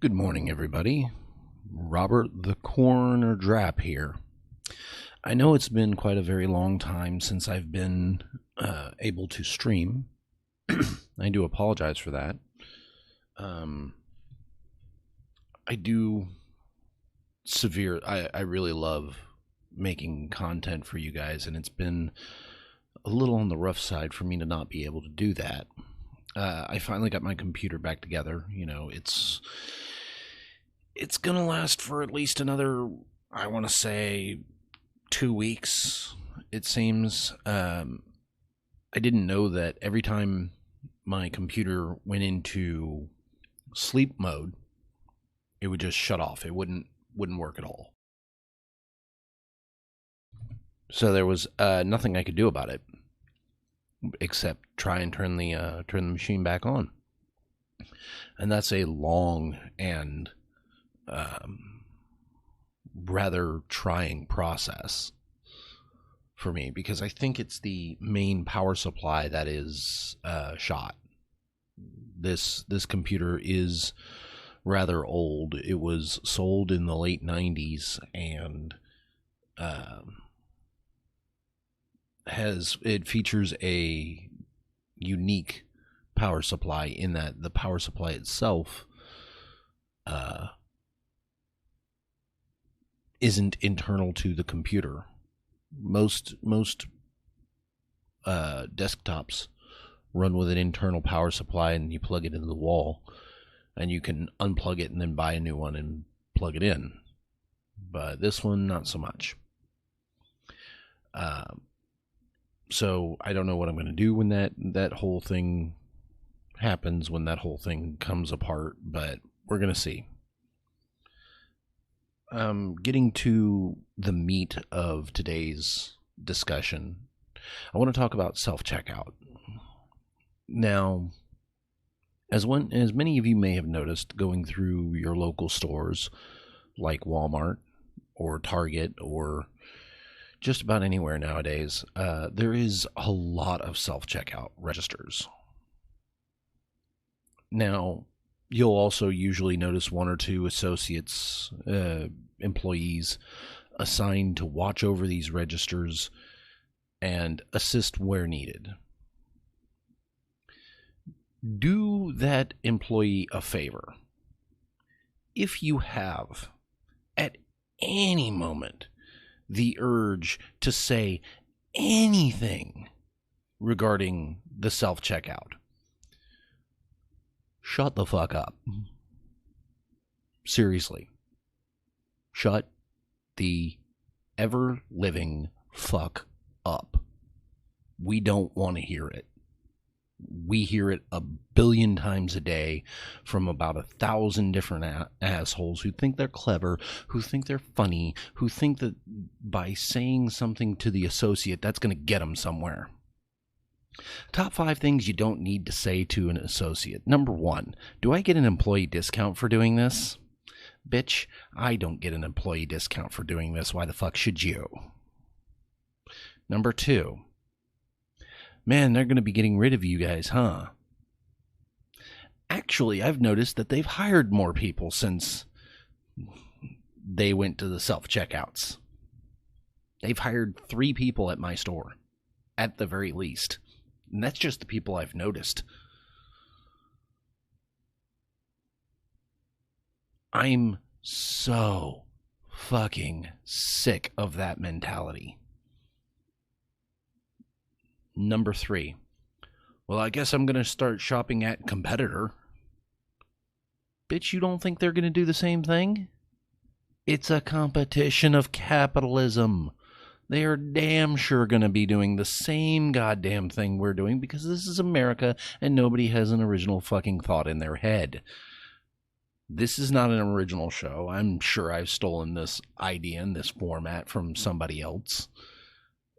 Good morning, everybody. Robert the Coroner Drapp here. I know it's been quite a very long time since I've been able to stream. I do apologize for that. I really love making content for you guys, and it's been a little on the rough side for me to not be able to do that. I finally got my computer back together. You know, it's gonna last for at least another, I want to say, 2 weeks. It seems. I didn't know that every time my computer went into sleep mode, it would just shut off. It wouldn't work at all. So there was nothing I could do about it except try and turn the machine back on. And that's a long and rather trying process for me, because I think it's the main power supply that is shot. This computer is rather old. It was sold in the late 90s and it features a unique power supply in that the power supply itself isn't internal to the computer. Most desktops run with an internal power supply, and you plug it into the wall, and you can unplug it and then buy a new one and plug it in. But this one, not so much. So I don't know what I'm going to do when that whole thing happens, when that whole thing comes apart, but we're going to see. Getting to the meat of today's discussion, I want to talk about self-checkout. Now, as many of you may have noticed, going through your local stores like Walmart or Target or just about anywhere nowadays, there is a lot of self-checkout registers. Now, you'll also usually notice one or two associates, employees assigned to watch over these registers and assist where needed. Do that employee a favor. If you have, at any moment, the urge to say anything regarding the self-checkout, shut the fuck up. Seriously. Shut the ever-living fuck up. We don't want to hear it. We hear it a billion times a day from about 1,000 different assholes who think they're clever, who think they're funny, who think that by saying something to the associate, that's going to get them somewhere. Top 5 things you don't need to say to an associate. Number 1, do I get an employee discount for doing this? Bitch, I don't get an employee discount for doing this. Why the fuck should you? Number 2, man, they're going to be getting rid of you guys, huh? Actually, I've noticed that they've hired more people since they went to the self-checkouts. They've hired 3 people at my store, at the very least. And that's just the people I've noticed. I'm so fucking sick of that mentality. Number 3. Well, I guess I'm going to start shopping at competitor. Bitch, you don't think they're going to do the same thing? It's a competition of capitalism. They are damn sure going to be doing the same goddamn thing we're doing, because this is America and nobody has an original fucking thought in their head. This is not an original show. I'm sure I've stolen this idea in this format from somebody else,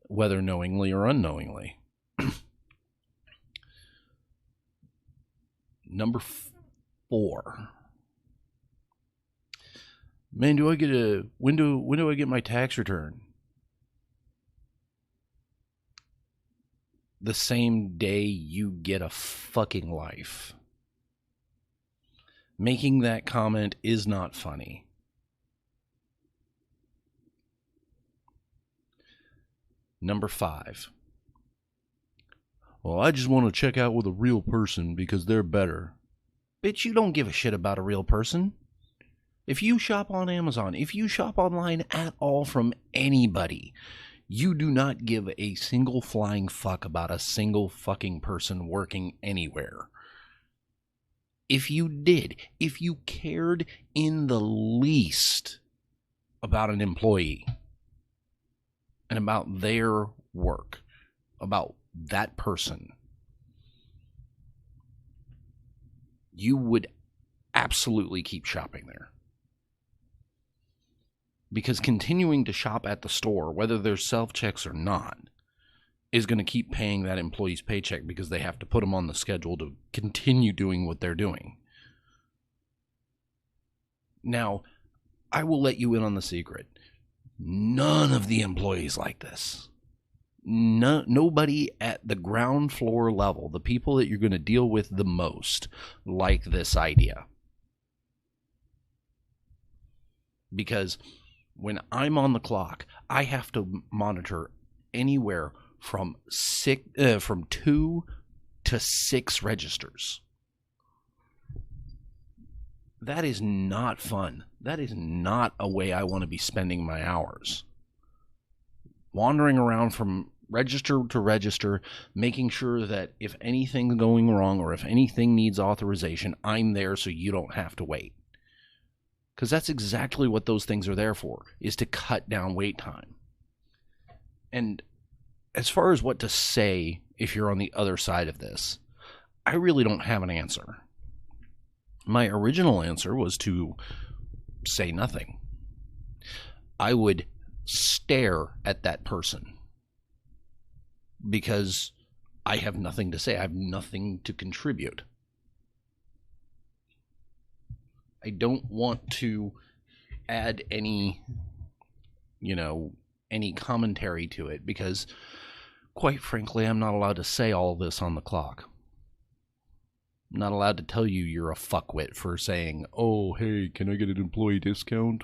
whether knowingly or unknowingly. Number 4. Man, when do I get my tax return? The same day you get a fucking life. Making that comment is not funny. Number 5. Well, I just want to check out with a real person because they're better. Bitch, you don't give a shit about a real person. If you shop on Amazon, if you shop online at all from anybody, you do not give a single flying fuck about a single fucking person working anywhere. If you did, if you cared in the least about an employee and about their work, about that person, you would absolutely keep shopping there. Because continuing to shop at the store, whether there's self-checks or not, is going to keep paying that employee's paycheck because they have to put them on the schedule to continue doing what they're doing. Now, I will let you in on the secret. None of the employees like this. Nobody at the ground floor level, the people that you're going to deal with the most, like this idea. Because when I'm on the clock, I have to monitor anywhere from 2 to 6 registers. That is not fun. That is not a way I want to be spending my hours. Wandering around from register to register, making sure that if anything's going wrong or if anything needs authorization, I'm there so you don't have to wait. Because that's exactly what those things are there for, is to cut down wait time. And as far as what to say if you're on the other side of this, I really don't have an answer. My original answer was to say nothing. I would stare at that person because I have nothing to say. I have nothing to contribute. I don't want to add any commentary to it because, quite frankly, I'm not allowed to say all this on the clock. I'm not allowed to tell you you're a fuckwit for saying, oh, hey, can I get an employee discount?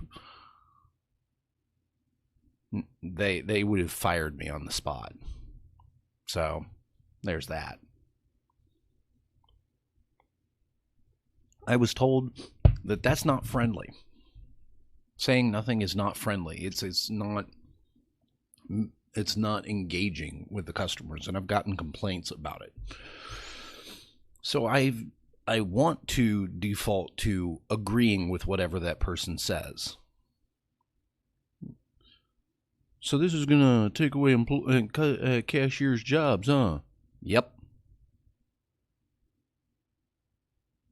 They would have fired me on the spot. So, there's that. I was told that that's not friendly. Saying nothing is not friendly. It's not engaging with the customers, and I've gotten complaints about it. So I want to default to agreeing with whatever that person says. So this is gonna take away cashier's jobs, huh? Yep.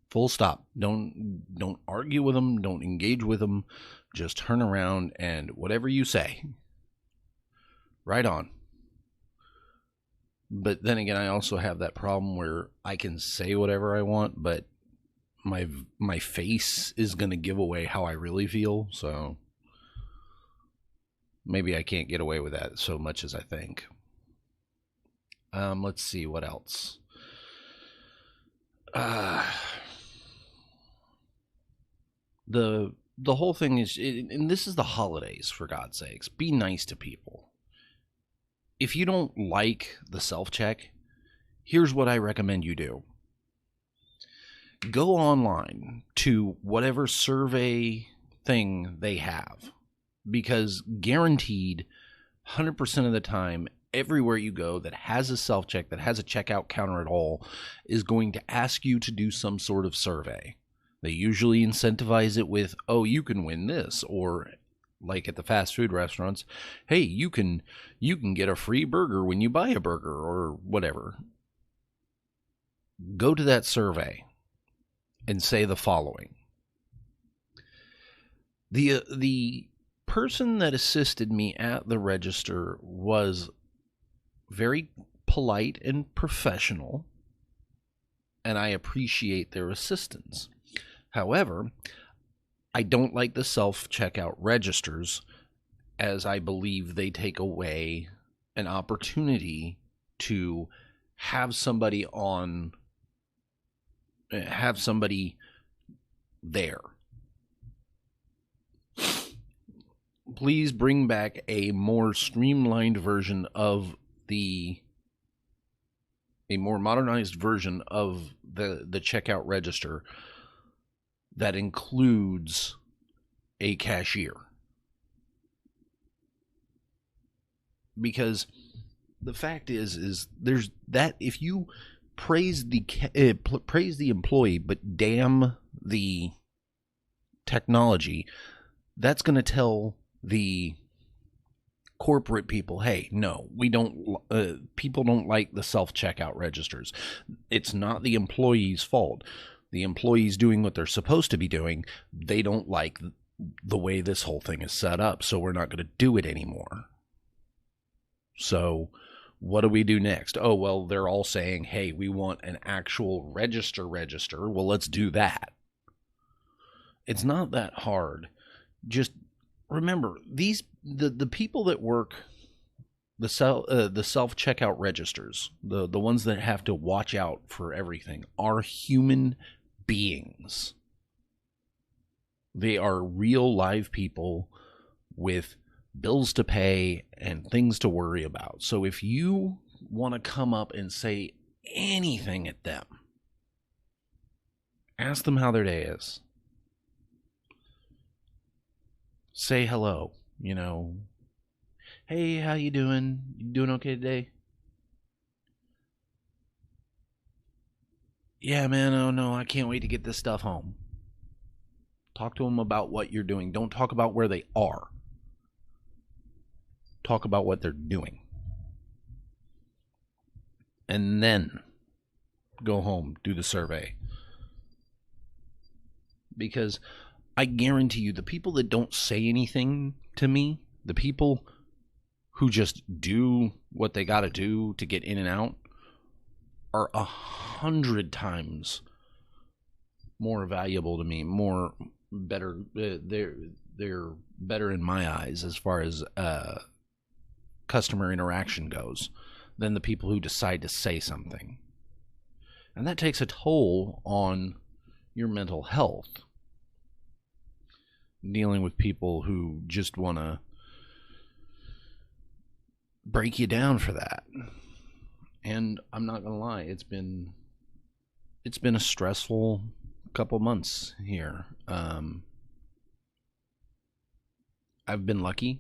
Full stop. Don't argue with them. Don't engage with them. Just turn around and whatever you say, right on. But then again, I also have that problem where I can say whatever I want, but my face is going to give away how I really feel. So maybe I can't get away with that so much as I think. Let's see what else. The whole thing is, and this is the holidays, for God's sakes, be nice to people. If you don't like the self-check, here's what I recommend you do. Go online to whatever survey thing they have, because guaranteed 100% of the time, everywhere you go that has a self-check, that has a checkout counter at all, is going to ask you to do some sort of survey. They usually incentivize it with, oh, you can win this, or like at the fast food restaurants, hey, you can get a free burger when you buy a burger, or whatever. Go to that survey and say the following. The person that assisted me at the register was very polite and professional, and I appreciate their assistance. However, I don't like the self-checkout registers, as I believe they take away an opportunity to have somebody there. Please bring back a more streamlined version of a more modernized version of the checkout register that includes a cashier. Because the fact is there's that if you praise the employee but damn the technology, that's going to tell the corporate people, hey, no, we don't, people don't like the self-checkout registers. It's not the employee's fault. The employee's doing what they're supposed to be doing. They don't like the way this whole thing is set up, so we're not going to do it anymore. So what do we do next? Oh, well, they're all saying, hey, we want an actual register. Well, let's do that. It's not that hard. Just remember, the people that work the self-checkout registers, the ones that have to watch out for everything, are human beings. They are real live people with bills to pay and things to worry about. So if you want to come up and say anything at them, ask them how their day is. Say hello, you know. Hey, how you doing? You doing okay today? Yeah, man, oh no, I can't wait to get this stuff home. Talk to them about what you're doing. Don't talk about where they are. Talk about what they're doing. And then go home, do the survey. Because I guarantee you, the people that don't say anything to me, the people who just do what they got to do to get in and out, are 100 times more valuable to me, better. They're better in my eyes as far as customer interaction goes than the people who decide to say something. And that takes a toll on your mental health. Dealing with people who just want to break you down for that. And I'm not going to lie, it's been a stressful couple months here. I've been lucky.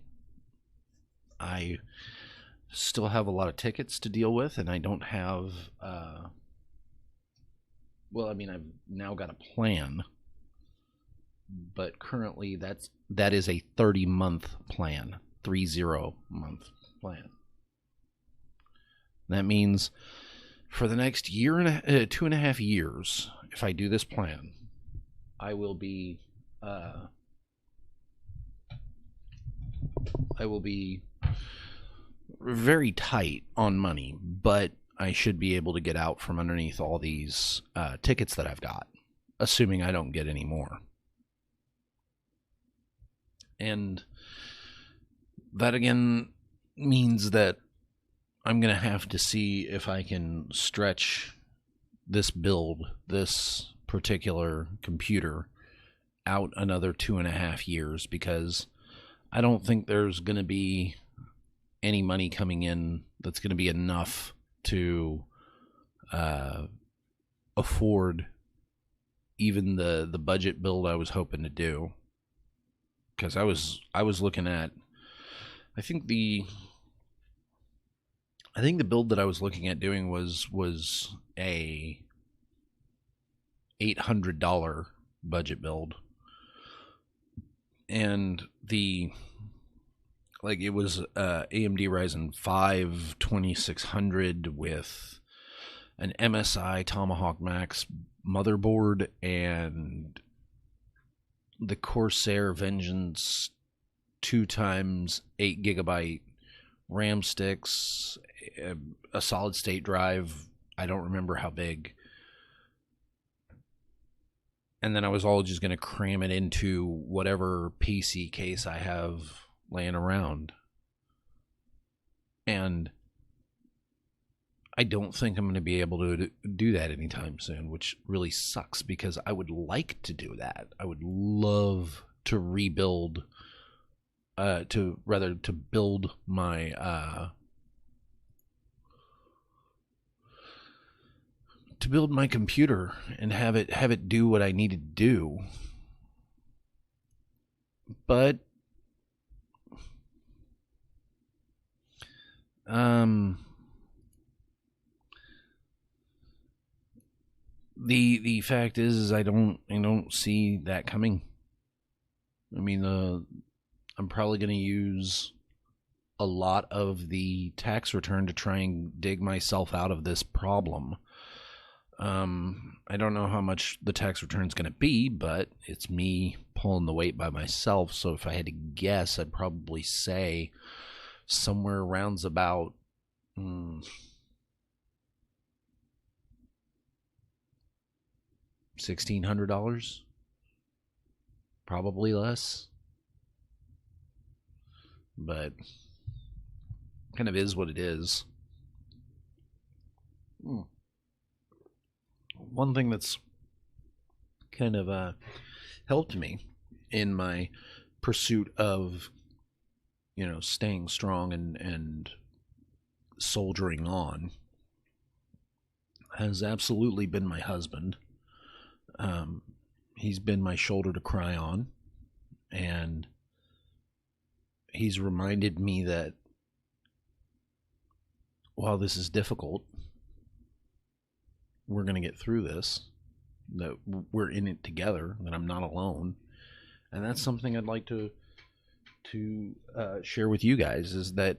I still have a lot of tickets to deal with, and I don't have I've now got a plan, but currently that is a 30-month plan, 30-month plan. That means for the next year and 2.5 years, if I do this plan, I will be very tight on money, but I should be able to get out from underneath all these tickets that I've got, assuming I don't get any more. And that again means that I'm going to have to see if I can stretch this build, this particular computer, out another 2.5 years, because I don't think there's going to be any money coming in that's going to be enough to afford even the budget build I was hoping to do. Because I was looking at, I think the build that I was looking at doing was a $800 budget build, and it was AMD Ryzen 5 2600 with an MSI Tomahawk Max motherboard and the Corsair Vengeance 2x 8GB RAM sticks, a solid state drive, I don't remember how big, and then I was all just going to cram it into whatever PC case I have laying around. And I don't think I'm going to be able to do that anytime soon, which really sucks because I would like to do that. I would love to rebuild, to build my, to build my computer and have it do what I need to do. But the fact is I don't see that coming. I mean, I'm probably going to use a lot of the tax return to try and dig myself out of this problem. I don't know how much the tax return is going to be, but it's me pulling the weight by myself. So if I had to guess, I'd probably say somewhere around about $1,600, probably less, but kind of is what it is. One thing that's kind of helped me in my pursuit of, staying strong and soldiering on has absolutely been my husband. He's been my shoulder to cry on, and he's reminded me that while this is difficult, we're going to get through this, that we're in it together, that I'm not alone. And that's something I'd like to share with you guys, is that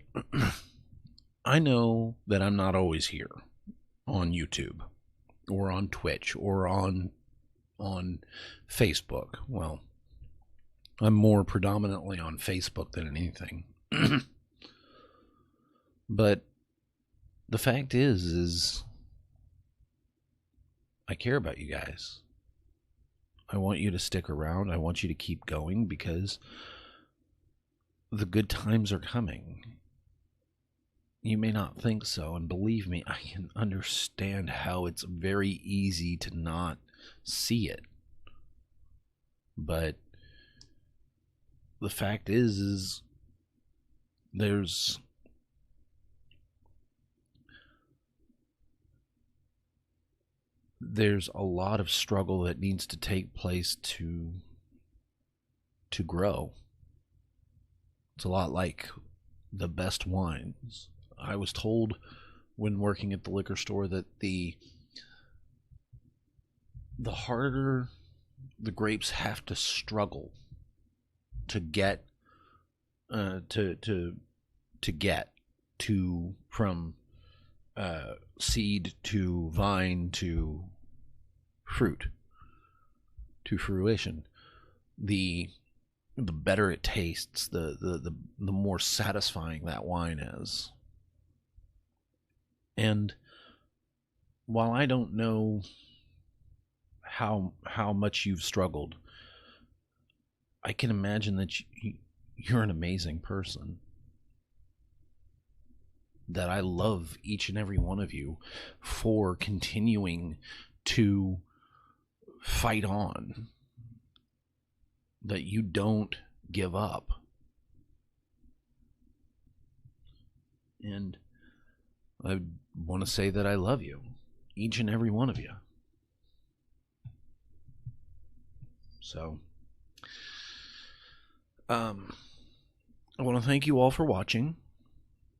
I know that I'm not always here on YouTube or on Twitch or on Facebook. Well, I'm more predominantly on Facebook than anything. But the fact is I care about you guys. I want you to stick around. I want you to keep going because the good times are coming. You may not think so, and believe me, I can understand how it's very easy to not see it. But the fact is there's a lot of struggle that needs to take place to grow. It's a lot like the best wines. I was told when working at the liquor store that the harder the grapes have to struggle to get from seed to vine to fruit to fruition, the better it tastes, the more satisfying that wine is. And while I don't know how much you've struggled, I can imagine that you're an amazing person. That I love each and every one of you for continuing to fight on. That you don't give up. And I want to say that I love you, each and every one of you. So, I want to thank you all for watching.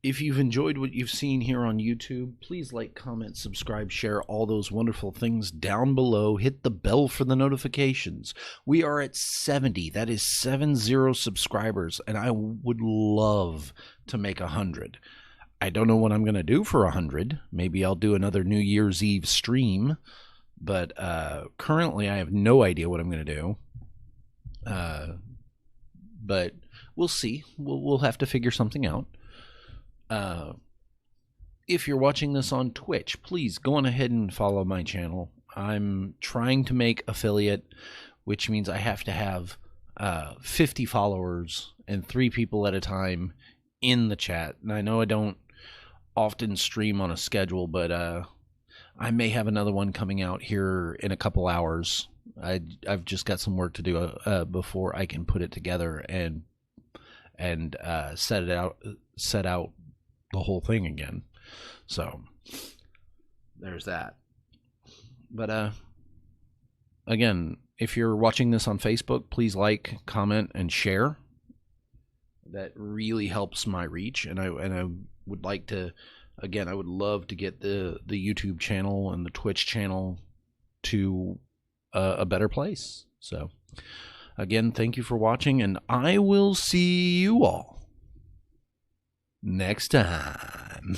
If you've enjoyed what you've seen here on YouTube, please like, comment, subscribe, share all those wonderful things down below. Hit the bell for the notifications. We are at 70. That is 70 subscribers, and I would love to make 100. I don't know what I'm going to do for 100. Maybe I'll do another New Year's Eve stream, but currently I have no idea what I'm going to do. But we'll see. We'll have to figure something out. If you're watching this on Twitch, please go on ahead and follow my channel. I'm trying to make affiliate, which means I have to have 50 followers and 3 people at a time in the chat. And I know I don't often stream on a schedule, but I may have another one coming out here in a couple hours. I've just got some work to do before I can put it together and set out the whole thing again. So there's that. But again, if you're watching this on Facebook, please like, comment, and share. That really helps my reach, and I would like to, again, I would love to get the YouTube channel and the Twitch channel to a better place. So again, thank you for watching, and I will see you all next time.